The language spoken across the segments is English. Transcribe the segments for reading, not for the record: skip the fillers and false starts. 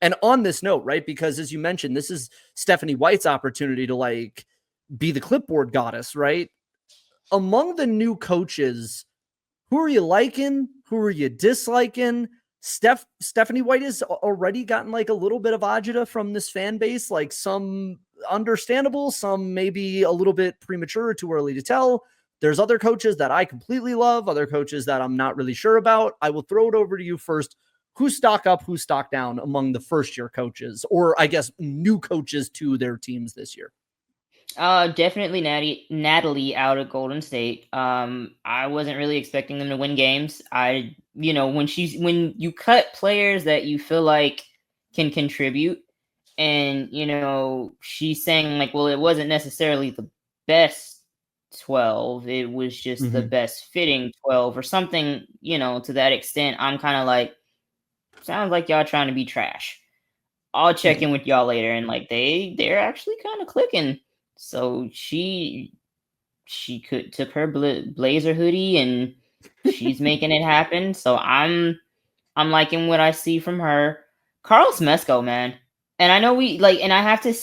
And on this note, right, because as you mentioned, this is Stephanie White's opportunity to like be the clipboard goddess, right? Among the new coaches, who are you liking? Who are you disliking? Stephanie White has already gotten like a little bit of agita from this fan base, like some understandable, some maybe a little bit premature, too early to tell. There's other coaches that I completely love, other coaches that I'm not really sure about. I will throw it over to you first. Who's stock up, who's stock down among the first year coaches, or I guess new coaches to their teams this year? Definitely Natalie out of Golden State. I wasn't really expecting them to win games. When you cut players that you feel like can contribute, and she's saying like, well, it wasn't necessarily the best 12, it was just the best fitting 12 or something, to that extent. I'm kind of like, sounds like y'all trying to be trash. I'll check in with y'all later, and like they're actually kind of clicking. So she took her blazer hoodie and she's making it happen. So I'm liking what I see from her. Carl Smesco, man. And I know and I have to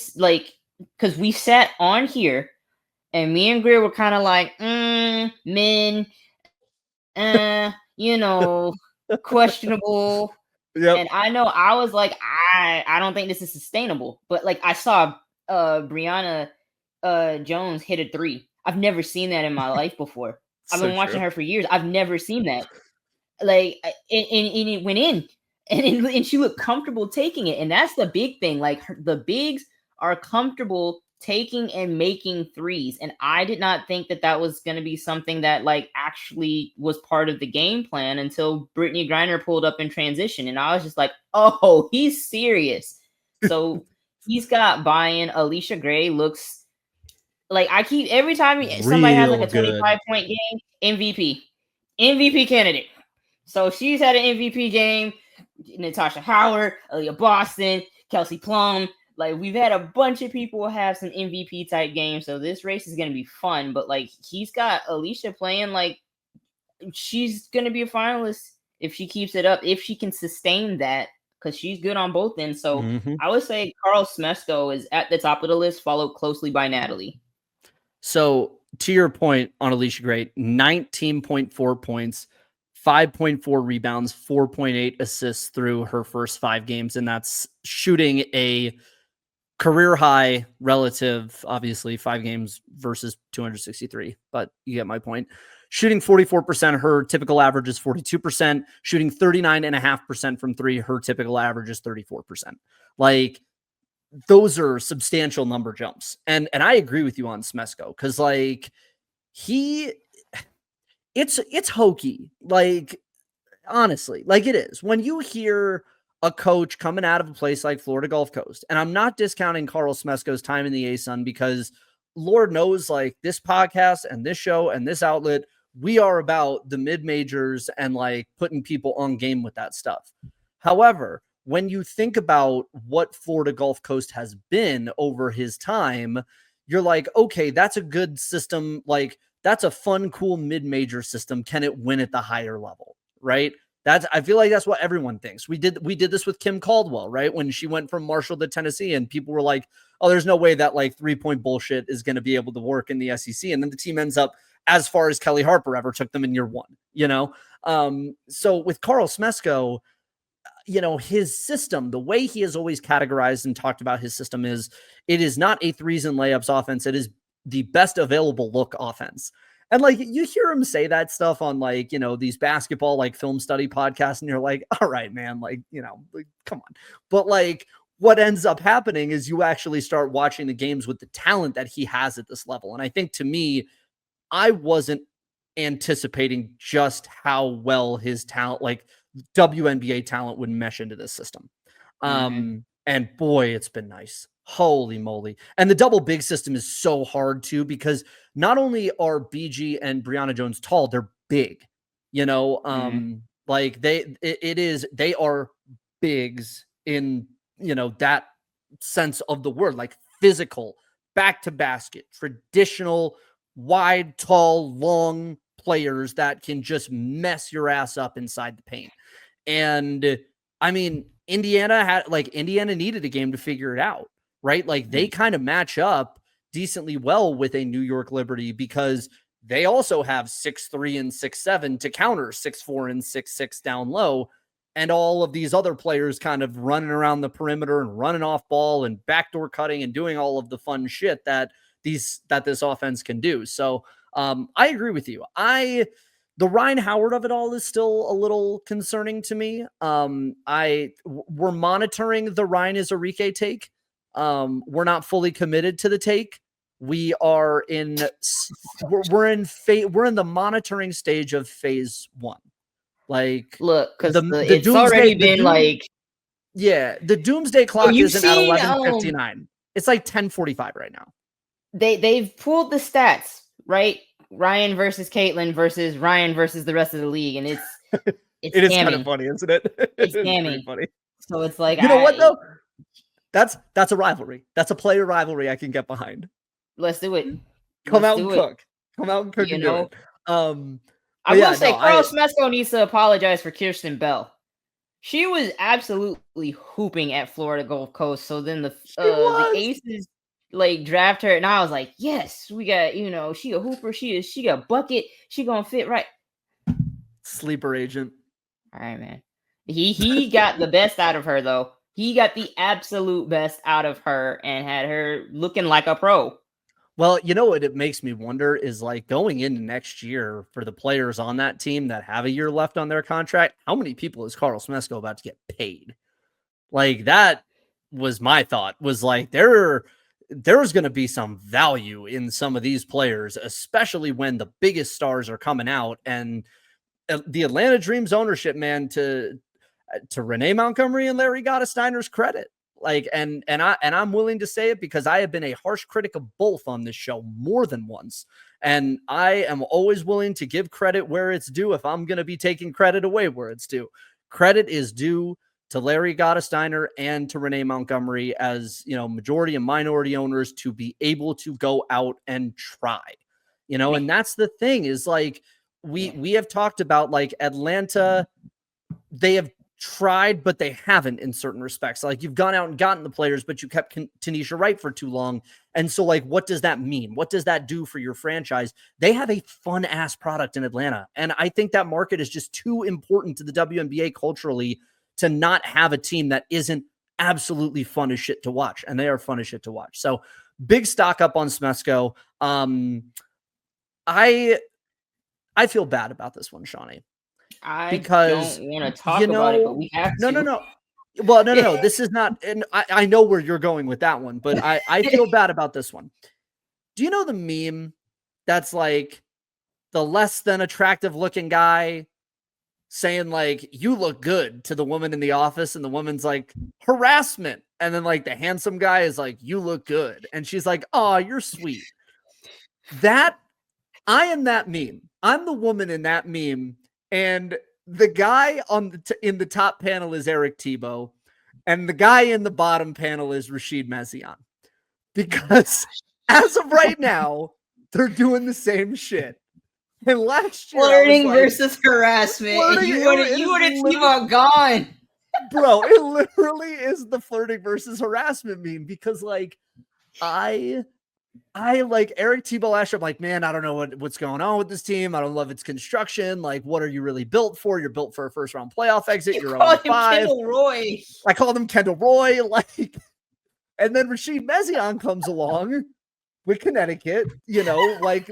because we sat on here and me and Greer were kind of like, men, questionable. Yep. And I know I was like, I don't think this is sustainable. But like I saw Brianna Jones hit a 3. I've never seen that in my life before. I've been watching her for years. I've never seen that. Like, and it went in, and she looked comfortable taking it, and that's the big thing. Like, the bigs are comfortable taking and making threes, and I did not think that was going to be something that like actually was part of the game plan until Brittany Griner pulled up in transition, and I was just like, oh, he's serious. So he's got buy-in. Alicia Gray looks like, I keep every time somebody has like a 25-point game, MVP candidate. So she's had an MVP game. Natasha Howard, Aaliyah Boston, Kelsey Plum. Like, we've had a bunch of people have some MVP type games. So this race is going to be fun. But like, he's got Alicia playing like she's going to be a finalist if she keeps it up, if she can sustain that, because she's good on both ends. So I would say Carl Smesco is at the top of the list, followed closely by Natalie. So to your point on Alicia Gray, 19.4 points, 5.4 rebounds, 4.8 assists through her first 5 games. And that's shooting a career high relative, obviously 5 games versus 263, but you get my point. Shooting 44%, her typical average is 42%, shooting 39.5% from 3. Her typical average is 34%. Like, those are substantial number jumps. And I agree with you on Smesco, because like it's hokey. Like, honestly, like it is. When you hear a coach coming out of a place like Florida Gulf Coast, and I'm not discounting Carl Smesco's time in the ASUN, because Lord knows, like, this podcast and this show and this outlet, we are about the mid-majors and like putting people on game with that stuff. However, when you think about what Florida Gulf Coast has been over his time, you're like, okay, that's a good system. Like, that's a fun, cool mid-major system. Can it win at the higher level? Right? I feel like that's what everyone thinks. We did this with Kim Caldwell, right? When she went from Marshall to Tennessee, and people were like, oh, there's no way that like 3-point bullshit is going to be able to work in the SEC. And then the team ends up as far as Kelly Harper ever took them in year 1, So with Carl Smesco, his system, the way he has always categorized and talked about his system is, it is not a threes and layups offense. It is the best available look offense. And like, you hear him say that stuff on like, these basketball, like film study podcasts, and you're like, all right, man, like, like, come on. But like, what ends up happening is you actually start watching the games with the talent that he has at this level. And I think, to me, I wasn't anticipating just how well his talent, like WNBA talent, would mesh into this system. And boy, it's been nice. Holy moly. And the double big system is so hard too, because not only are BG and Brianna Jones tall, they're big, like they are bigs in, that sense of the word, like physical, back to basket, traditional, wide, tall, long players that can just mess your ass up inside the paint. And I mean, Indiana needed a game to figure it out, right? Like they kind of match up decently well with a New York Liberty because they also have 6'3" and 6'7" to counter 6'4" and 6'6" down low. And all of these other players kind of running around the perimeter and running off ball and backdoor cutting and doing all of the fun shit that this offense can do. So I agree with you. The Ryan Howard of it all is still a little concerning to me. We're monitoring the Ryan Izarike take. We're not fully committed to the take. We are in we're in the monitoring stage of phase 1. Like, look, because it's doomsday, already been like, yeah, the doomsday clock isn't at 11:59. It's like 10:45 right now. They've pulled the stats, right? Ryan versus Caitlin versus Ryan versus the rest of the league, and it's it is kind of funny, isn't it? It's pretty funny. So it's like, you know what though? That's a rivalry. That's a player rivalry I can get behind. Let's do it. Come out and cook. Come out and cook. You know, I will say Carl Smesco needs to apologize for Kirsten Bell. She was absolutely hooping at Florida Gulf Coast. So then the Aces like draft her, and I was like, yes, we got, she a hooper. She got a bucket. She gonna fit right. Sleeper agent. All right, man. He got the best out of her though. He got the absolute best out of her and had her looking like a pro. Well, you know what it makes me wonder is like going into next year for the players on that team that have a year left on their contract, how many people is Carl Smesco about to get paid? Like that was my thought, was like there's going to be some value in some of these players, especially when the biggest stars are coming out. And the Atlanta Dreams ownership, man, to Renee Montgomery and Larry Gottesdiener's credit. Like, and I'm willing to say it because I have been a harsh critic of both on this show more than once. And I am always willing to give credit where it's due if I'm going to be taking credit away where it's due. Credit is due to Larry Gottesdiener and to Renee Montgomery as, majority and minority owners to be able to go out and try, and that's the thing is like, we have talked about like Atlanta, they have tried, but they haven't in certain respects. Like you've gone out and gotten the players, but you kept Tanisha Wright for too long. And so like, what does that mean? What does that do for your franchise? They have a fun ass product in Atlanta. And I think that market is just too important to the WNBA culturally to not have a team that isn't absolutely fun as shit to watch. And they are fun as shit to watch. So big stock up on Smesco. I feel bad about this one, Shawnee. Because don't want to talk about it, but we have to. No. Well, no. This is not, and I know where you're going with that one, but I feel bad about this one. Do you know the meme that's like the less than attractive looking guy saying like, you look good to the woman in the office, and the woman's like, harassment. And then like the handsome guy is like, you look good. And she's like, oh, you're sweet. I am that meme. I'm the woman in that meme. And the guy in the top panel is Eric Thibault, and the guy in the bottom panel is Rashid Mazian. Because as of right now, they're doing the same shit. And last year, flirting versus harassment. And you would have Thibault gone, bro. It literally is the flirting versus harassment meme because, like, I like Eric Thibault last year. I'm like, man, I don't know what's going on with this team. I don't love its construction. Like, what are you really built for? You're built for a first round playoff exit. You're 0-5. Kendall Roy. I called him Kendall Roy. Like, and then Rashid Mazian comes along with Connecticut, like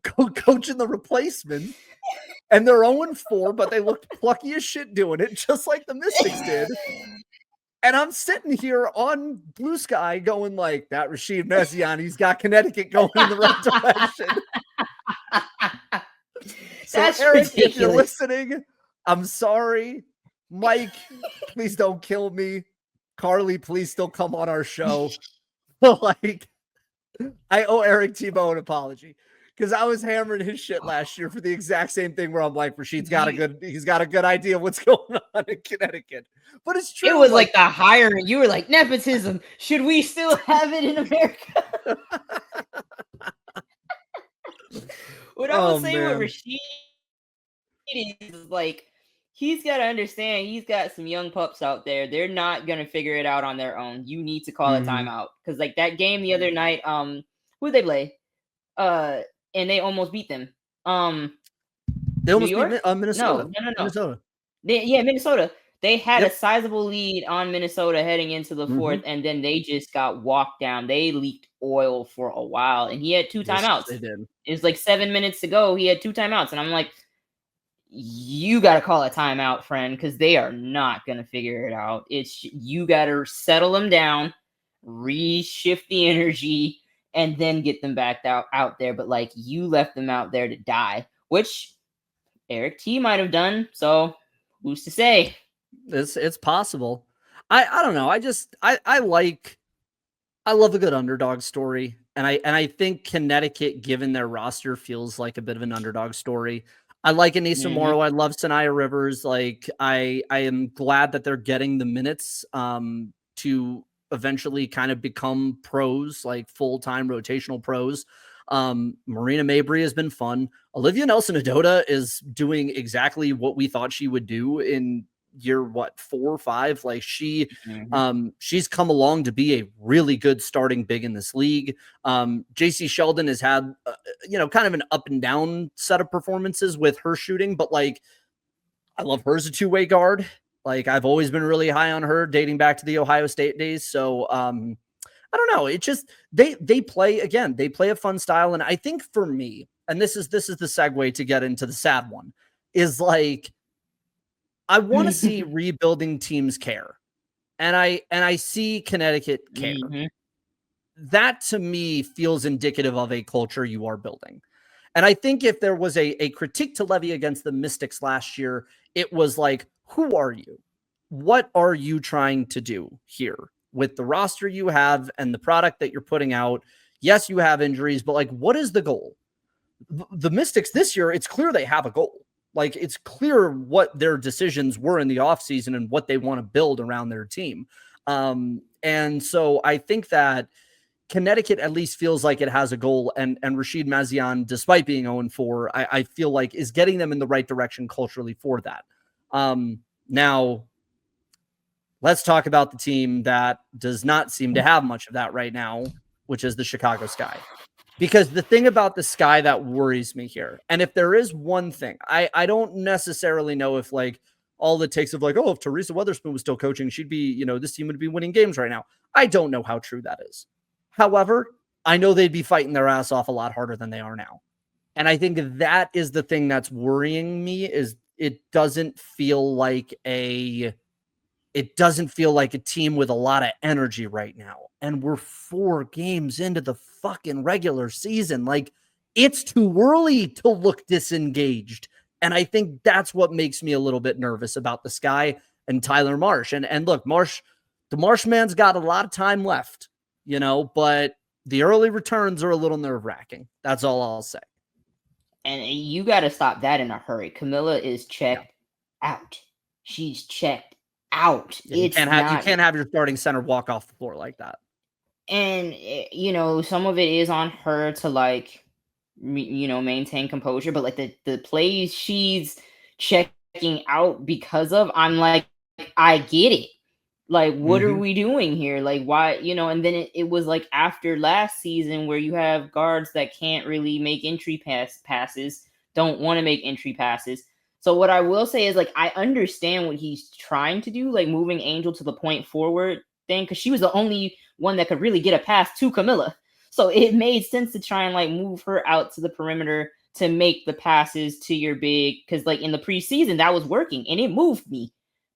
coaching the replacement. And they're 0-4, but they looked plucky as shit doing it, just like the Mystics did. And I'm sitting here on Blue Sky going like, that Rashid Mazian, he's got Connecticut going in the right direction. So That's Eric, ridiculous. if you're listening, I'm sorry. Mike, please don't kill me. Carly, please still come on our show. Like, I owe Eric Thibault an apology. Because I was hammering his shit last year for the exact same thing where I'm like, Rashid's got he's got a good idea what's going on in Connecticut. But it's true. It was like the hiring. You were like, nepotism. Should we still have it in America? What I will say with Rashid is like, he's got to understand he's got some young pups out there. They're not gonna figure it out on their own. You need to call a Mhm. timeout because like that game the other night, who they play? Uh, and they almost beat them. They New almost beat York? No, Minnesota. no, no, no. Minnesota. Yeah, Minnesota. They had a Yep. sizable lead on Minnesota heading into the fourth, Mhm. and then they just got walked down. They leaked oil for a while, and he had two Yes, timeouts. they did. It was like 7 minutes to go. He had two timeouts, and I'm like, you got to call a timeout, friend, because they are not going to figure it out. It's you got to settle them down, reshift the energy, and then get them back out there. But like you left them out there to die, which Eric T might have done. So who's to say? It's possible. I don't know. I love a good underdog story. And I think Connecticut, given their roster, feels like a bit of an underdog story. I like Anissa Hmm. Morrow. I love Sanaya Rivers. Like I am glad that they're getting the minutes to eventually kind of become pros, like full-time rotational pros. Marina Mabry has been fun. Olivia Nelson Adota is doing exactly what we thought she would do in year 4 or 5. Like Hmm. she's come along to be a really good starting big in this league. JC Sheldon has had kind of an up and down set of performances with her shooting, but like I love her as a two-way guard. Like I've always been really high on her dating back to the Ohio State days. So I don't know. It just they play again. They play a fun style, and I think for me, and this is the segue to get into the sad one, is like I want to see rebuilding teams care, and I see Connecticut care. Hmm. That to me feels indicative of a culture you are building. And I think if there was a critique to levy against the Mystics last year, it was like, who are you? What are you trying to do here with the roster you have and the product that you're putting out? Yes, you have injuries, but like, what is the goal? The Mystics this year, it's clear they have a goal. Like, it's clear what their decisions were in the offseason and what they want to build around their team. And so I think that Connecticut at least feels like it has a goal, and Rashid Mazian, despite being 0-4, I feel like is getting them in the right direction culturally for that. Now, let's talk about the team that does not seem to have much of that right now, which is the Chicago Sky. Because the thing about the Sky that worries me here, and if there is one thing, I don't necessarily know if like all it takes of like, oh, if Teresa Weatherspoon was still coaching, she'd be, this team would be winning games right now. I don't know how true that is. However, I know they'd be fighting their ass off a lot harder than they are now. And I think that is the thing that's worrying me is it doesn't feel like a team with a lot of energy right now. And we're 4 games into the fucking regular season. Like, it's too early to look disengaged. And I think that's what makes me a little bit nervous about the Sky and Tyler Marsh. And look, the Marshman's got a lot of time left, but the early returns are a little nerve-wracking. That's all I'll say. And you got to stop that in a hurry. Camilla is Yeah. checked out. She's checked out. Yeah, you It's can't have you not, can't have your starting center walk off the floor like that. and some of it is on her to like, maintain composure. But like the plays she's checking out because of, I'm like, I get it. Like, what are Mm-hmm. we doing here? Like, why, and then it was like after last season where you have guards that can't really make entry passes, don't want to make entry passes. So what I will say is like, I understand what he's trying to do, like moving Angel to the point forward thing, because she was the only one that could really get a pass to Camilla. So it made sense to try and like move her out to the perimeter to make the passes to your big, because like in the preseason that was working and it moved me.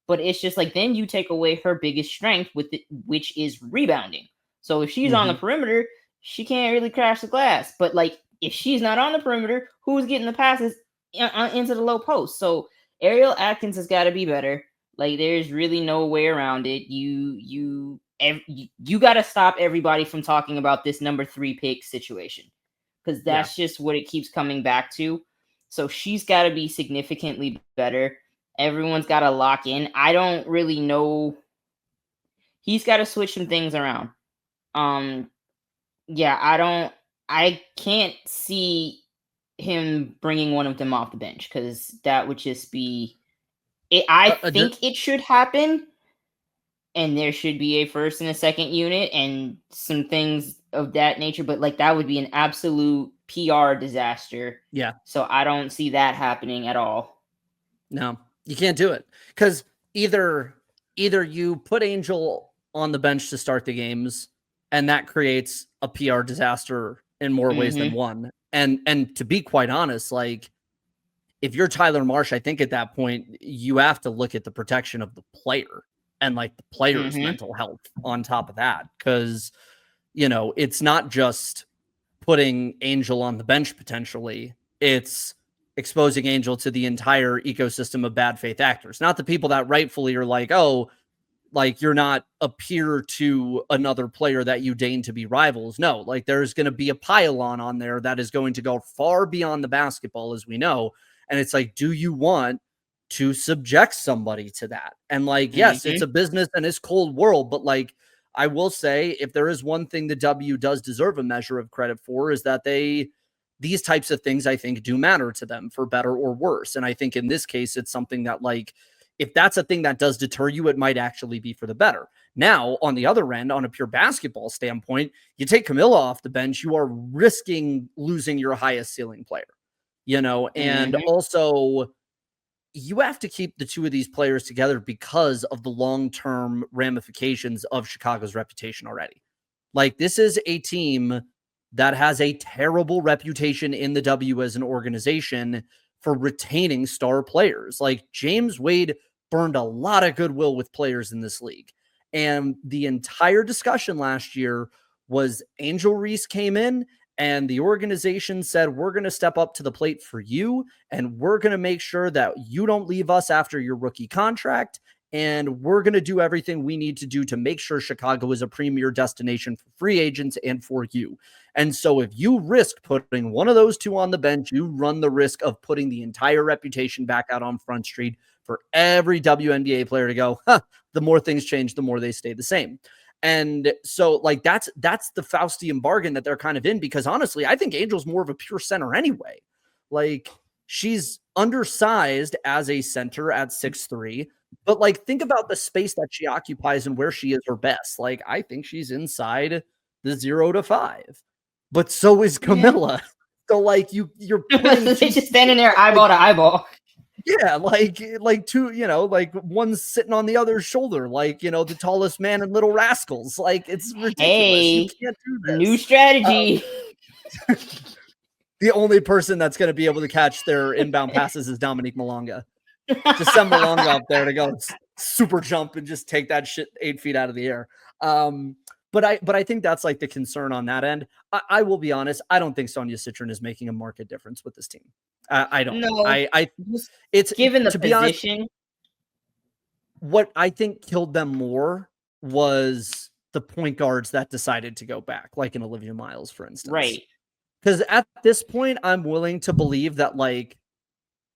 But it's just like then you take away her biggest strength with it, which is rebounding. So if she's on the Mm-hmm. perimeter, she can't really crash the glass. But like if she's not on the perimeter, who's getting the passes into the low post? So Ariel Atkins has got to be better. Like there's really no way around it. You got to stop everybody from talking about this number 3 pick situation, because Yeah. that's just what it keeps coming back to. So she's got to be significantly better. Everyone's got to lock in. I don't really know. He's got to switch some things around. Um, yeah, I can't see him bringing one of them off the bench because that would just be I think it should happen, and there should be a first and a second unit and some things of that nature. But like that would be an absolute PR disaster. Yeah. So I don't see that happening at all. No, you can't do it because either you put Angel on the bench to start the games, and that creates a PR disaster in more ways than one. And to be quite honest, like if you're Tyler Marsh, I think at that point you have to look at the protection of the player and like the player's mental health on top of that, because it's not just putting Angel on the bench potentially, it's exposing Angel to the entire ecosystem of bad faith actors, not the people that rightfully are like, oh, like you're not a peer to another player that you deign to be rivals. No, like there's going to be a pylon on there that is going to go far beyond the basketball, as we know. And it's like, do you want to subject somebody to that? And like, yes, it's a business and it's cold world, but like, I will say, if there is one thing the W does deserve a measure of credit for, is that these types of things, I think, do matter to them for better or worse. And I think in this case, it's something that like, if that's a thing that does deter you, it might actually be for the better. Now, on the other end, on a pure basketball standpoint, you take Camilla off the bench, you are risking losing your highest ceiling player, and also you have to keep the two of these players together because of the long-term ramifications of Chicago's reputation already. Like, this is a team that has a terrible reputation in the W as an organization for retaining star players. Like, James Wade burned a lot of goodwill with players in this league. And the entire discussion last year was Angel Reese came in and the organization said, we're going to step up to the plate for you, and we're going to make sure that you don't leave us after your rookie contract, and we're going to do everything we need to do to make sure Chicago is a premier destination for free agents and for you. And so if you risk putting one of those two on the bench, you run the risk of putting the entire reputation back out on Front Street for every WNBA player to go, the more things change, the more they stay the same. And so like that's the Faustian bargain that they're kind of in, because honestly, I think Angel's more of a pure center anyway. Like, she's undersized as a center at 6'3", but like think about the space that she occupies and where she is her best. Like, I think she's inside the 0 to 5. But so is Camilla. So like you're putting they just standing there eyeball to eyeball. Yeah, like two, like one's sitting on the other's shoulder, like, the tallest man in Little Rascals. Like, it's ridiculous. Hey, you can't do this. New strategy. The only person that's going to be able to catch their inbound passes is Dominique Malonga. Just send Malonga up there to go super jump and just take that shit 8 feet out of the air. But I think that's like the concern on that end. I will be honest. I don't think Sonia Citron is making a market difference with this team. I don't. No, it's given the to position. Be honest, what I think killed them more was the point guards that decided to go back, like an Olivia Miles, for instance. Right. Because at this point, I'm willing to believe that like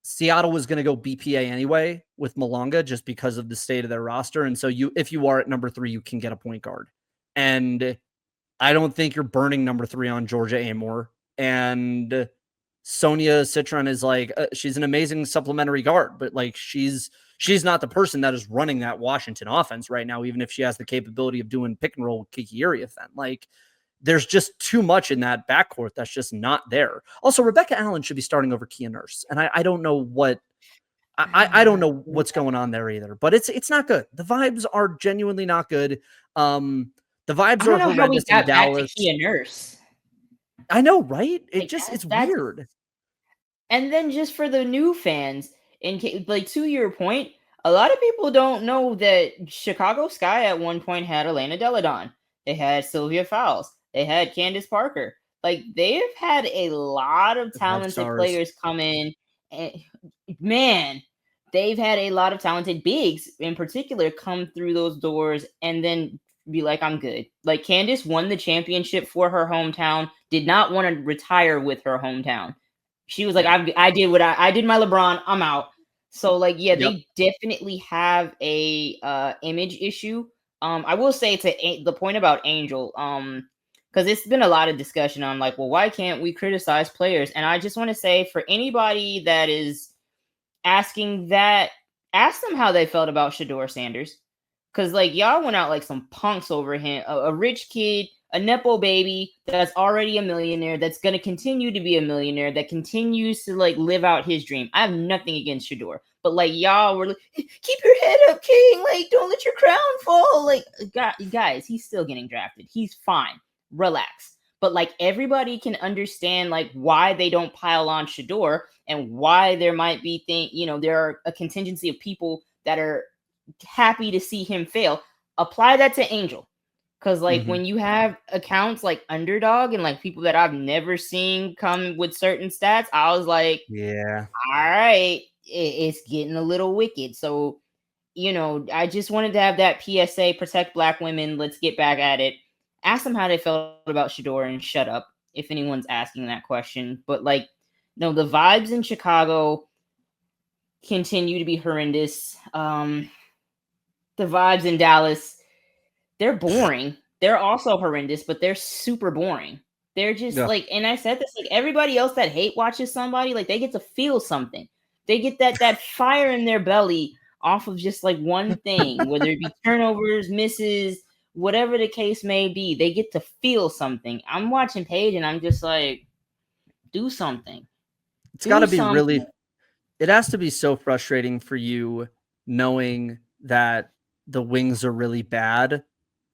Seattle was going to go BPA anyway with Malonga just because of the state of their roster. And so if you are at number 3, you can get a point guard. And I don't think you're burning number 3 on Georgia Amore. And Sonia Citron is like, she's an amazing supplementary guard, but like she's not the person that is running that Washington offense right now, even if she has the capability of doing pick and roll with Kiki Uriathan. Like, there's just too much in that backcourt that's just not there. Also, Rebecca Allen should be starting over Kia Nurse, and I don't know what I don't know what's going on there either. But it's not good. The vibes are genuinely not good. The vibes are horrendous in Dallas. Kia Nurse. I know, right? It's weird. And then just for the new fans, like to your point, a lot of people don't know that Chicago Sky at one point had Elena Deladon. They had Sylvia Fowles. They had Candace Parker. Like, they've had a lot of talented players come in. And man, they've had a lot of talented bigs in particular come through those doors and then be like, I'm good. Like, Candace won the championship for her hometown, did not want to retire with her hometown. She was like, I did my LeBron, I'm out. So like, yeah, they definitely have a image issue. I will say to the point about Angel, because it's been a lot of discussion on like, well, why can't we criticize players? And I just want to say, for anybody that is asking that, ask them how they felt about Shador Sanders. Because, like, y'all went out like some punks over him. A rich kid, a Nepo baby that's already a millionaire, that's going to continue to be a millionaire, that continues to, like, live out his dream. I have nothing against Shador. But, like, y'all were like, keep your head up, King. Like, don't let your crown fall. Like, guys, he's still getting drafted. He's fine. Relax. But, like, everybody can understand, like, why they don't pile on Shador and why there might be there are a contingency of people that are happy to see him fail. Apply that to Angel. Because, like, when you have accounts like Underdog and, like, people that I've never seen come with certain stats, I was like, yeah, all right, it's getting a little wicked. So, I just wanted to have that PSA, protect Black women. Let's get back at it. Ask them how they felt about Shador and shut up if anyone's asking that question. But, like, no, the vibes in Chicago continue to be horrendous. The vibes in Dallas, they're boring. They're also horrendous, but they're super boring. They're just like, and I said this, like, everybody else that hate watches somebody, like, they get to feel something. They get that fire in their belly off of just like one thing, whether it be turnovers, misses, whatever the case may be. They get to feel something. I'm watching Paige and I'm just like, do something. It's got to be really, it has to be so frustrating for you knowing that the Wings are really bad,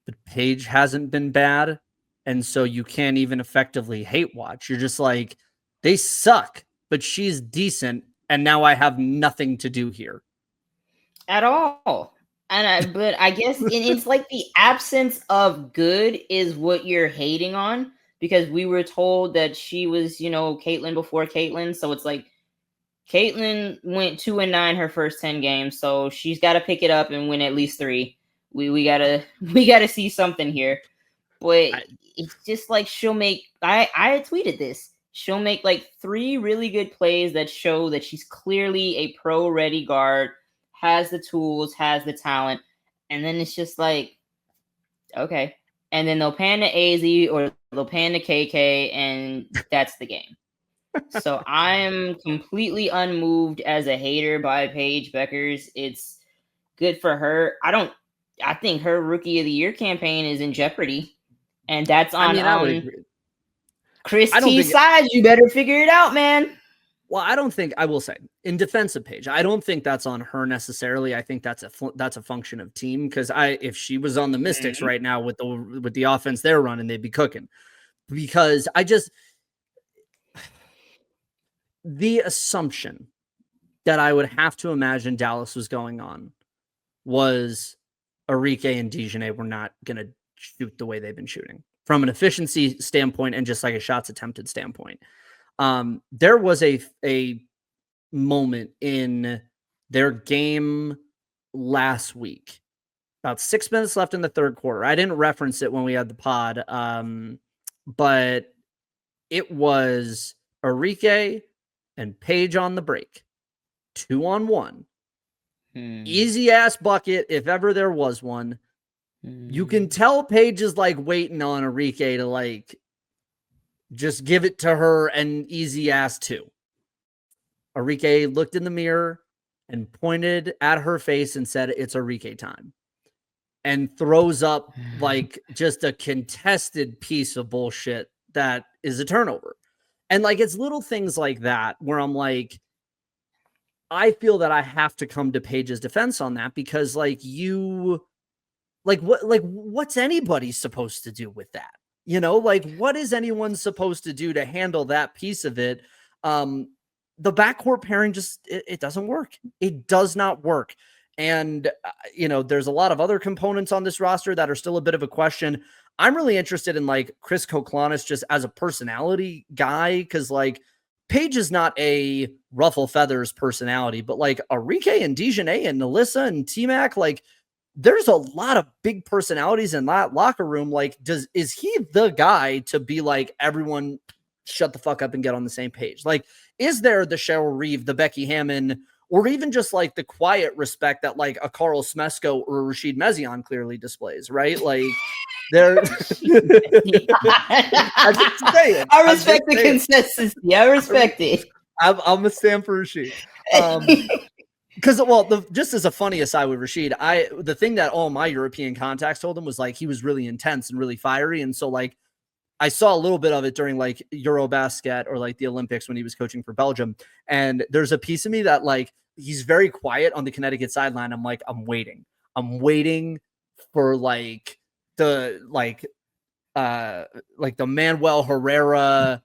but Paige hasn't been bad. And so you can't even effectively hate watch. You're just like, they suck, but she's decent. And now I have nothing to do here. At all. But I guess it's like the absence of good is what you're hating on, because we were told that she was, Caitlyn before Caitlyn. So it's like, Caitlyn went 2-9 her first 10 games, so she's got to pick it up and win at least 3. We gotta see something here. But it's just like she'll make. I tweeted this. She'll make like 3 really good plays that show that she's clearly a pro-ready guard, has the tools, has the talent, and then it's just like, okay. And then they'll pan to AZ or they'll pan to KK, and that's the game. So I'm completely unmoved as a hater by Paige Beckers. It's good for her. I think her Rookie of the Year campaign is in jeopardy. And that's on I would agree. Chris T's side. You better figure it out, man. Well, I will say, in defense of Paige, I don't think that's on her necessarily. I think that's a function of team, because if she was on the Mystics right now with the offense they're running, they'd be cooking. Because the assumption that I would have to imagine Dallas was going on was Arike and Dejanay were not going to shoot the way they've been shooting from an efficiency standpoint and just like a shots attempted standpoint. There was a moment in their game last week, about 6 minutes left in the third quarter. I didn't reference it when we had the pod, but it was Arike and Paige on the break, 2-on-1. Easy ass bucket if ever there was one. You can tell Paige is like waiting on Arike to like just give it to her, and easy ass 2. Arike looked in the mirror and pointed at her face and said, "It's Arike time," and throws up like just a contested piece of bullshit that is a turnover. And like, it's little things like that where I'm like, I feel that I have to come to Paige's defense on that, because like what's anybody supposed to do with that? Like, what is anyone supposed to do to handle that piece of it? The backcourt pairing just, it doesn't work. It does not work. And, there's a lot of other components on this roster that are still a bit of a question. I'm really interested in like Chris Koklanis just as a personality guy, because like Paige is not a ruffle feathers personality, but like Arike and Dejanay and Alyssa and T-Mac, like there's a lot of big personalities in that locker room. Like, is he the guy to be like, everyone shut the fuck up and get on the same page? Like, is there the Cheryl Reeve, the Becky Hammond, or even just like the quiet respect that like a Carl Smesko or Rashid Mezion clearly displays, right? Like, there. I respect the consistency. I respect it. I'm a stand for Rashid. Because, well, just as a funny aside with Rashid, the thing that all my European contacts told him was like he was really intense and really fiery, and so like I saw a little bit of it during like Eurobasket or like the Olympics when he was coaching for Belgium, and there's a piece of me that like he's very quiet on the Connecticut sideline. I'm like, I'm waiting for the Manuel Herrera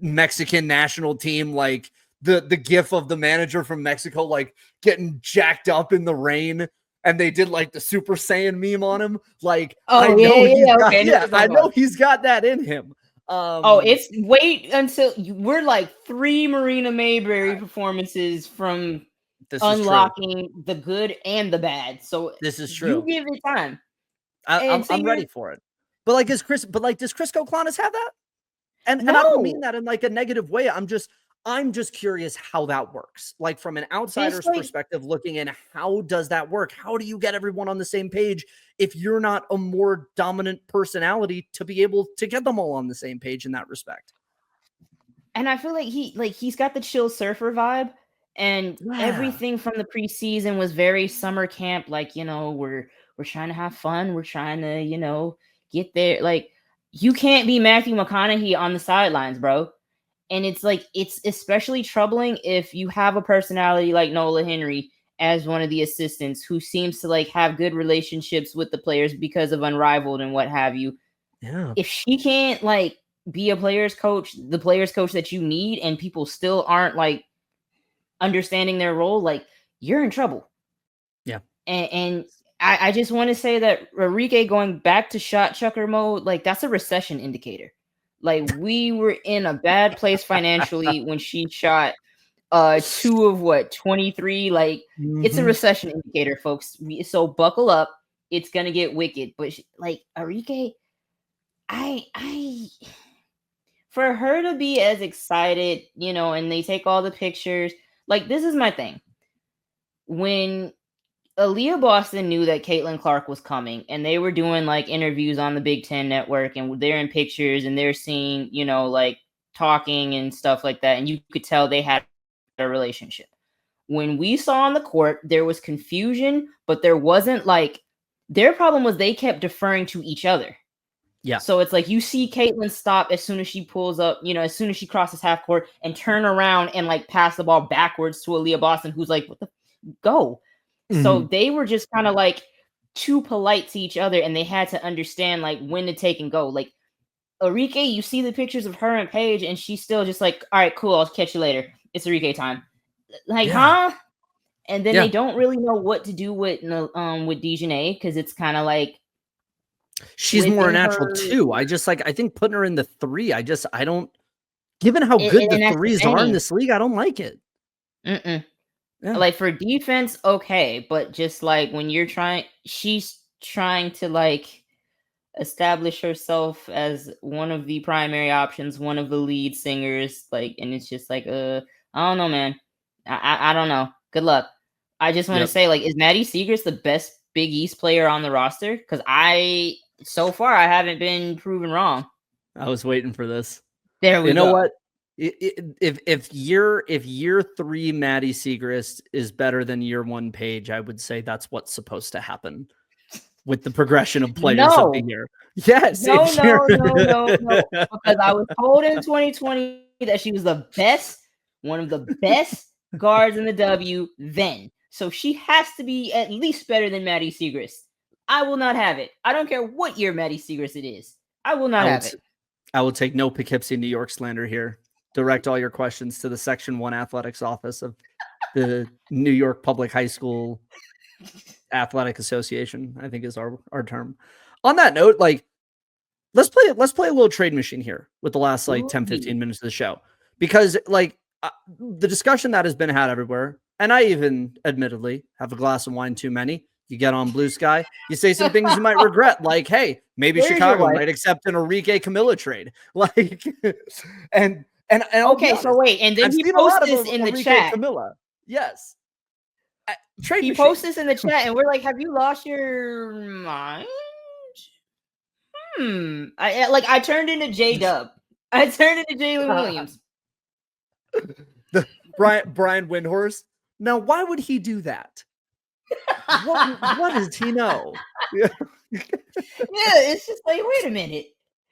Mexican national team, like the gif of the manager from Mexico like getting jacked up in the rain, and they did like the Super Saiyan meme on him. Like, I know he's got that in him. It's wait until we're like 3 Marina Mayberry performances from unlocking the good and the bad. So this is true. You give it time. I'm ready for it. But like, does Chris Koukoulas have that? And I don't mean that in like a negative way. I'm just curious how that works. Like from an outsider's perspective, looking in, how does that work? How do you get everyone on the same page if you're not a more dominant personality to be able to get them all on the same page in that respect? And I feel like he's got the chill surfer vibe, and everything from the preseason was very summer camp. Like, we're trying to have fun. We're trying to, get there. Like, you can't be Matthew McConaughey on the sidelines, bro. And it's like, it's especially troubling if you have a personality like Nola Henry as one of the assistants who seems to like have good relationships with the players because of Unrivaled and what have you. Yeah. If she can't like be the players coach that you need, and people still aren't like understanding their role, like you're in trouble. Yeah. And I just want to say that Arike going back to shot chucker mode, like that's a recession indicator. Like we were in a bad place financially when she shot 2 of 23. Like it's a recession indicator, folks. So buckle up. It's gonna get wicked. But like Arike, I for her to be as excited, and they take all the pictures. Like this is my thing. When Aaliyah Boston knew that Caitlin Clark was coming, and they were doing like interviews on the Big Ten Network, and they're in pictures and they're seeing, like talking and stuff like that. And you could tell they had a relationship. When we saw on the court, there was confusion, but there wasn't like their problem was they kept deferring to each other. Yeah. So it's like you see Caitlin stop as soon as she pulls up, as soon as she crosses half court, and turn around and like pass the ball backwards to Aaliyah Boston, who's like, what the go? So they were just kind of like too polite to each other, and they had to understand like when to take and go. Like Arike, you see the pictures of her and Paige, and she's still just like, all right, cool, I'll catch you later. It's Arike time. Like, huh? And then they don't really know what to do with Dejanay, because it's kind of like she's more natural too. I think putting her in the 3, I don't, given how good the 3s are in this league, I don't like it. Yeah. Like for defense, okay, but just like when she's trying to like establish herself as one of the primary options, one of the lead singers, like, and it's just like, I don't know, man. I don't know. Good luck. I just want to say, like, is Maddie Siegrist the best Big East player on the roster? Because so far, I haven't been proven wrong. I was waiting for this. There we go. You know what? If year 3 Maddie Siegrist is better than year 1 Paige, I would say that's what's supposed to happen with the progression of players of the year. Yes. No. Because I was told in 2020 that she was one of the best guards in the W then. So she has to be at least better than Maddie Siegrist. I will not have it. I don't care what year Maddie Siegrist it is. I will not have it. I will take no Poughkeepsie, New York slander here. Direct all your questions to the Section 1 Athletics office of the New York Public High School Athletic Association, I think is our term. On that note, like, let's play a little trade machine here with the last like 10, 15 minutes of the show. Because like the discussion that has been had everywhere, and I even admittedly have a glass of wine too many. You get on Blue Sky, you say some things you might regret, like, hey, maybe Chicago might accept an Arike Camilla trade. Like, and okay, so wait, and then he posts this in the chat. Camilla. Yes. He posts this in the chat, and we're like, have you lost your mind? I turned into J-Dub. I turned into Jalen Williams. Brian Windhorst. Now, why would he do that? What does he know? Yeah, it's just like, wait a minute.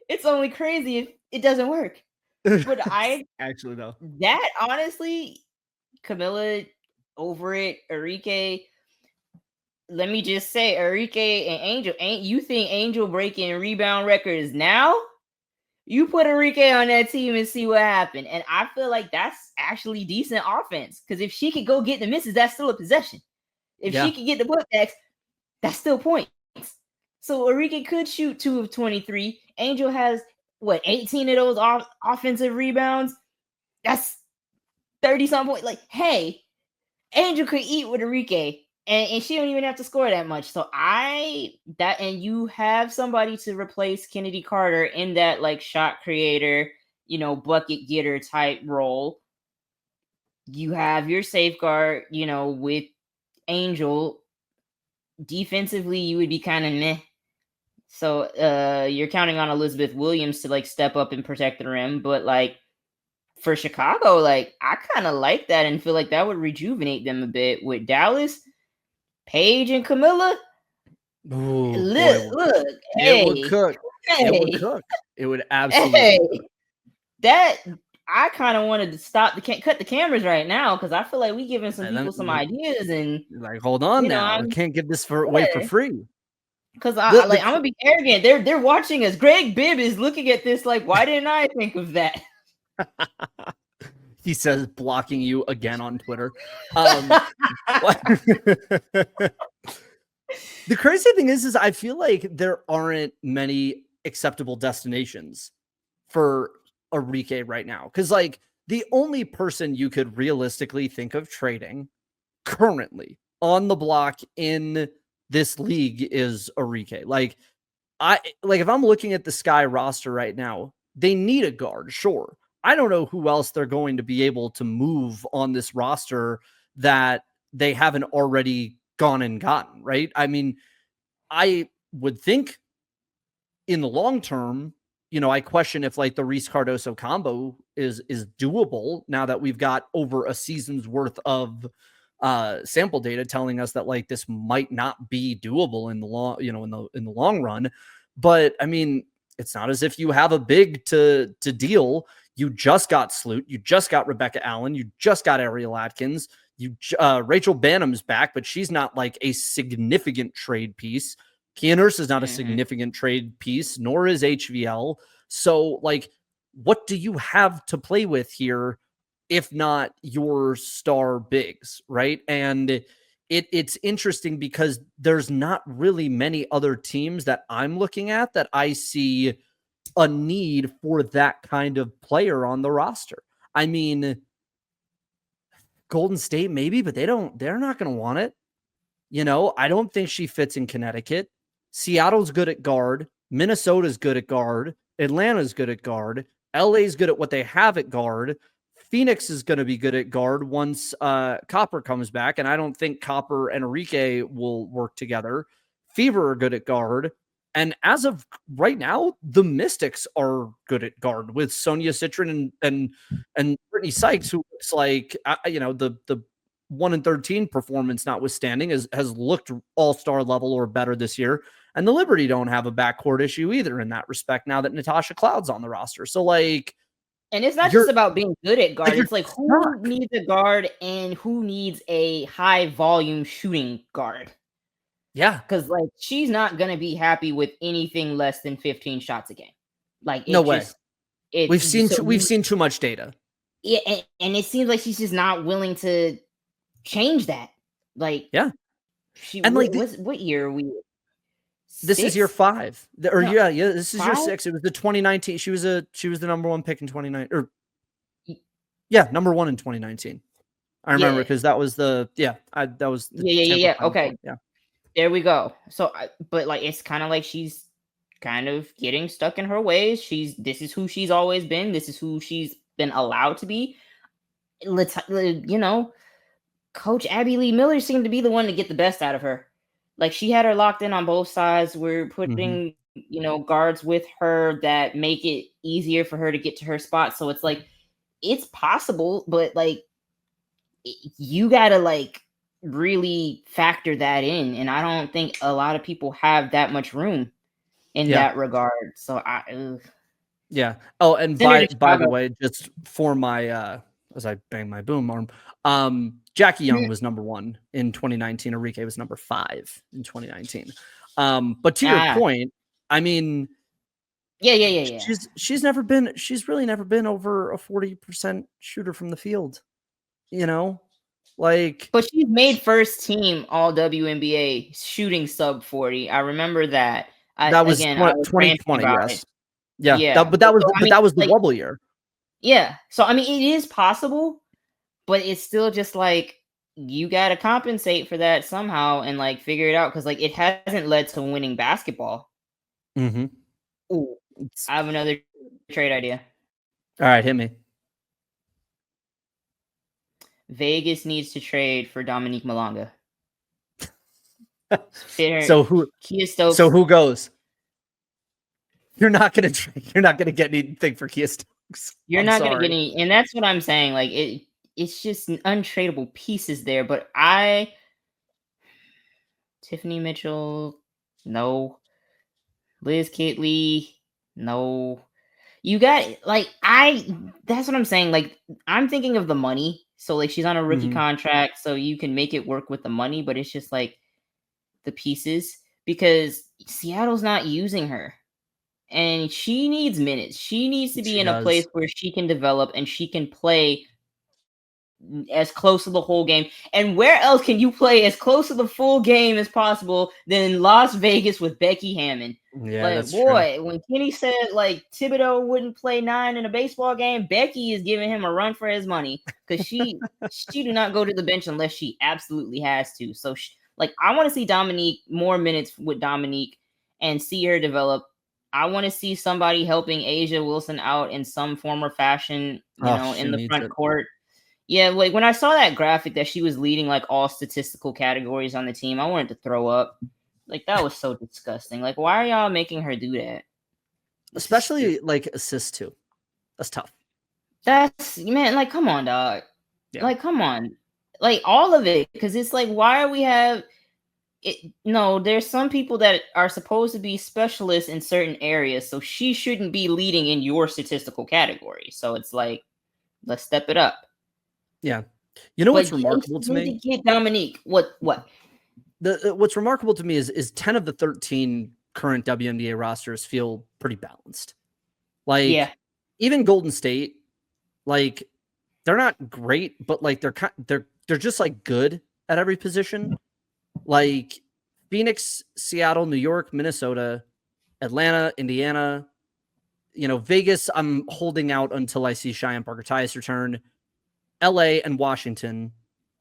It's only crazy if it doesn't work. But I actually no. That honestly, Camilla over it, Arike. Let me just say, Arike and Angel, ain't you think Angel breaking rebound records now? You put Arike on that team and see what happened. And I feel like that's actually decent offense. Because if she could go get the misses, that's still a possession. If she could get the putbacks, that's still points. So Arike could shoot 2 of 23. Angel has, 18 of those offensive rebounds? That's 30-something points. Like, hey, Angel could eat with Arike. And she don't even have to score that much. So and you have somebody to replace Kennedy Carter in that like shot creator, bucket getter type role. You have your safeguard, with Angel. Defensively, you would be kind of meh. So you're counting on Elizabeth Williams to like step up and protect the rim. But like for Chicago, like I kind of like that and feel like that would rejuvenate them a bit with Dallas. Paige and Camilla. Ooh, look, it would cook. Hey, it would cook. It would absolutely cook. That I kind of wanted to cut the cameras right now because I feel like we giving some people some ideas and like, hold on now, I can't give this away for free. Because I'm gonna be arrogant. They're watching us. Greg Bibb is looking at this like, why didn't I think of that? He says blocking you again on Twitter. The crazy thing is I feel like there aren't many acceptable destinations for Arike right now. Because like the only person you could realistically think of trading currently on the block in this league is Arike. Like if I'm looking at the Sky roster right now, they need a guard, sure. I don't know who else they're going to be able to move on this roster that they haven't already gone and gotten, right? I mean, I would think in the long term, I question if like the Reese Cardoso combo is doable now that we've got over a season's worth of sample data telling us that like this might not be doable in the long, in the long run. But I mean, it's not as if you have a big to deal. You just got Sloot. You just got Rebecca Allen. You just got Ariel Atkins. Rachel Banham's back, but she's not like a significant trade piece. Kia Nurse is not a significant trade piece, nor is HVL. So, like, what do you have to play with here if not your star bigs, right? And it's interesting because there's not really many other teams that I'm looking at that I see a need for that kind of player on the roster. I mean, Golden State maybe, but they're not going to want it. I don't think she fits in Connecticut. Seattle's good at guard. Minnesota's good at guard. Atlanta's good at guard. LA's good at what they have at guard. Phoenix is going to be good at guard once Copper comes back, and I don't think Copper and Arike will work together. Fever are good at guard. And as of right now, the Mystics are good at guard with Sonia Citron and Brittany Sykes, who looks like, the 1-13 performance notwithstanding has looked all-star level or better this year. And the Liberty don't have a backcourt issue either in that respect now that Natasha Cloud's on the roster. So like, and it's not just about being good at guard. It's like who needs a guard and who needs a high volume shooting guard. Yeah. Because like she's not gonna be happy with anything less than 15 shots a game. Like no way. We've seen too much data. Yeah, and it seems like she's just not willing to change that. Like, yeah. What year are we? This is year 5. This is 5? Year 6. It was the 2019. She was the number 1 pick in 2019. Number 1 in 2019. I remember because that was that was okay. Yeah. There we go. So, but like, it's kind of like she's kind of getting stuck in her ways. This is who she's always been. This is who she's been allowed to be. Coach Abby Lee Miller seemed to be the one to get the best out of her. Like she had her locked in on both sides. We're putting, guards with her that make it easier for her to get to her spot. So it's like, it's possible, but like, you gotta like really factor that in, and I don't think a lot of people have that much room in Yeah. that regard. So Yeah. Oh, and send her to by the Chicago. way, just for my as I bang my boom arm, Jackie Young was number 1 in 2019. Arike was number 5 in 2019. But to your Ah, point, I mean, yeah. she's really never been over a 40% shooter from the field, you know? Like But she's made first team all WNBA shooting sub 40. I remember that. that was I was ranting 2020, about it. yes. Yeah, Yeah. So I but mean, that was the like, bubble year. yeah. So I mean, it is possible, but it's still just like you got to compensate for that somehow and like figure it out because like it hasn't led to winning basketball. Mhm. Ooh, It's I have another trade idea. all right, hit me. Vegas needs to trade for Dominique Malonga. Fit her, So who Kia Stokes. goes? You're not gonna you're not gonna get anything for Kia Stokes. You're I'm not gonna get sorry. any, and that's what I'm saying. Like it's just untradeable pieces there. But Tiffany Mitchell, no. Liz Kitley, no. You got like That's what I'm saying. Like I'm thinking of the money. So like she's on a rookie Mhm. contract, so you can make it work with the money, but it's just like the pieces because Seattle's not using her. And she needs minutes. She needs to be She in a place does. where she can develop and she can play as close to the whole game. And where else can you play as close to the full game as possible than Las Vegas with Becky Hammond? Yeah, Like, that's true. boy, when Kenny said like Thibodeau wouldn't play 9 in a baseball game, Becky is giving him a run for his money because she do not go to the bench unless she absolutely has to. So like I want to see Dominique more minutes with Dominique and see her develop. I want to see somebody helping Asia Wilson out in some form or fashion, Oh, in she the needs front it. court. Yeah, like when I saw that graphic that she was leading like all statistical categories on the team, I wanted to throw up. Like that was so disgusting. Like, why are y'all making her do that? This is stupid. Especially like assists too. That's tough. That's man, like come on, dog. Yeah. Like, come on. Like all of it. Cause it's like, why are we have it? No, there's some people that are supposed to be specialists in certain areas, so she shouldn't be leading in your statistical category. So it's like, let's step it up. Yeah. You know But what's they remarkable to need me? to get Dominique. What? The what's remarkable to me is 10 of the 13 current WNBA rosters feel pretty balanced. Yeah. Like even Golden State, like they're not great, but like they're just like good at every position. Like Phoenix, Seattle, New York, Minnesota, Atlanta, Indiana, Vegas, I'm holding out until I see Cheyenne Parker Tyus return. LA and Washington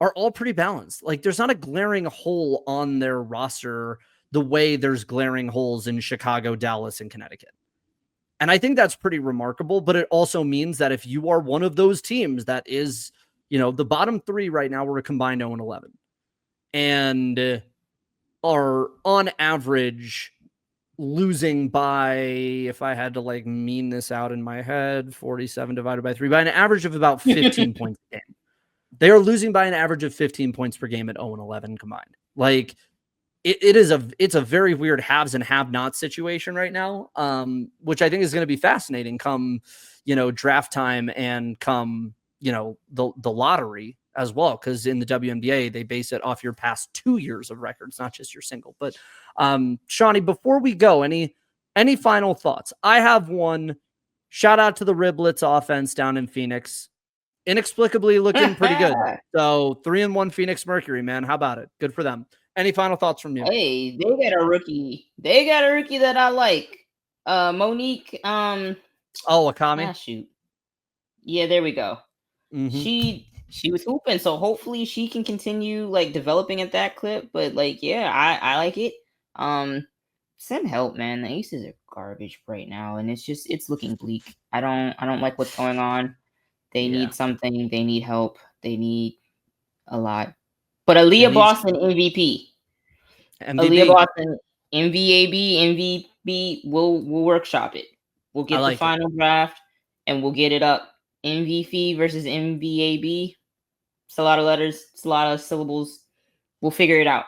are all pretty balanced. Like there's not a glaring hole on their roster the way there's glaring holes in Chicago, Dallas, and Connecticut. And I think that's pretty remarkable, but it also means that if you are one of those teams that is, the bottom 3 right now were a combined 0-11 and are on average losing by, if I had to like mean this out in my head, 47 divided by 3, by an average of about 15 points a game. They are losing by an average of 15 points per game at 0-11 combined. Like it's a very weird haves and have-nots situation right now, which I think is going to be fascinating come, draft time and come, the lottery as well. Because in the WNBA, they base it off your past 2 years of records, not just your single. But Shawnee, before we go, any final thoughts? I have one. Shout out to the Riblets offense down in Phoenix. Inexplicably looking pretty good. So 3-1 Phoenix Mercury, man. How about it? Good for them. Any final thoughts from you? Hey, they got a rookie. They got a rookie that I like. Monique. Oh, Akami. Shoot. Yeah, there we go. Mm-hmm. She was hooping, so hopefully she can continue like developing at that clip. But like, yeah, I like it. Send help, man. The Aces are garbage right now, and it's looking bleak. I don't like what's going on. They Yeah. need something. They need help. They need a lot. But They Aaliyah need Boston MVP. Aaliyah MVB. Boston MVAB MVP. We'll workshop it. We'll I get the like it. final draft and we'll get it up. MVP versus MVAB. It's a lot of letters. It's a lot of syllables. We'll figure it out.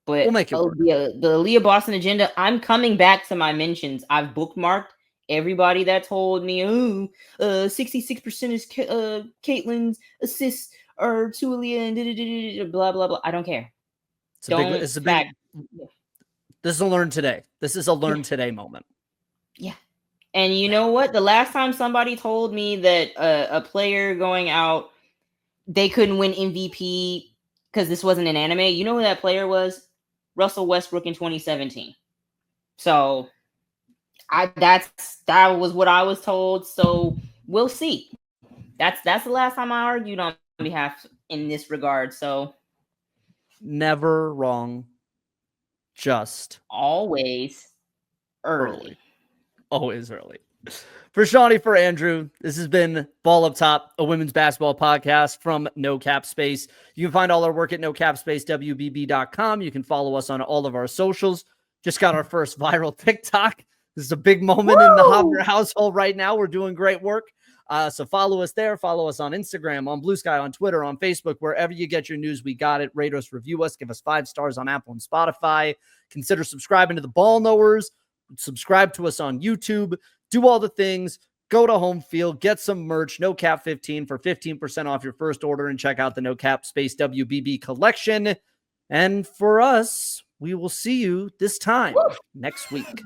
But We'll make it work. the Aaliyah Boston agenda, I'm coming back to my mentions. I've bookmarked everybody that told me, 66% is Caitlin's assists are to Aaliyah and blah, blah, blah. I don't care. This is a learn today. This is a learn today moment. Yeah. And you know what? The last time somebody told me that a player going out, they couldn't win MVP because this wasn't an anime. You know who that player was? Russell Westbrook in 2017. So that was what I was told. So we'll see. That's the last time I argued on behalf in this regard. So never wrong. Just always early. Always early. For Shawnee, for Andrew, this has been Ball Up Top, a women's basketball podcast from No Cap Space. You can find all our work at nocapspacewbb.com. You can follow us on all of our socials. Just got our first viral TikTok. This is a big moment in the Hopper household right now. We're doing great work. So follow us there. Follow us on Instagram, on Blue Sky, on Twitter, on Facebook, wherever you get your news. We got it. Rate us, review us, give us 5 stars on Apple and Spotify. Consider subscribing to the Ball Knowers. Subscribe to us on YouTube. Do all the things. Go to Home Field. Get some merch. No Cap 15 for 15% off your first order. And check out the No Cap Space WBB collection. And for us, we will see you this time next week.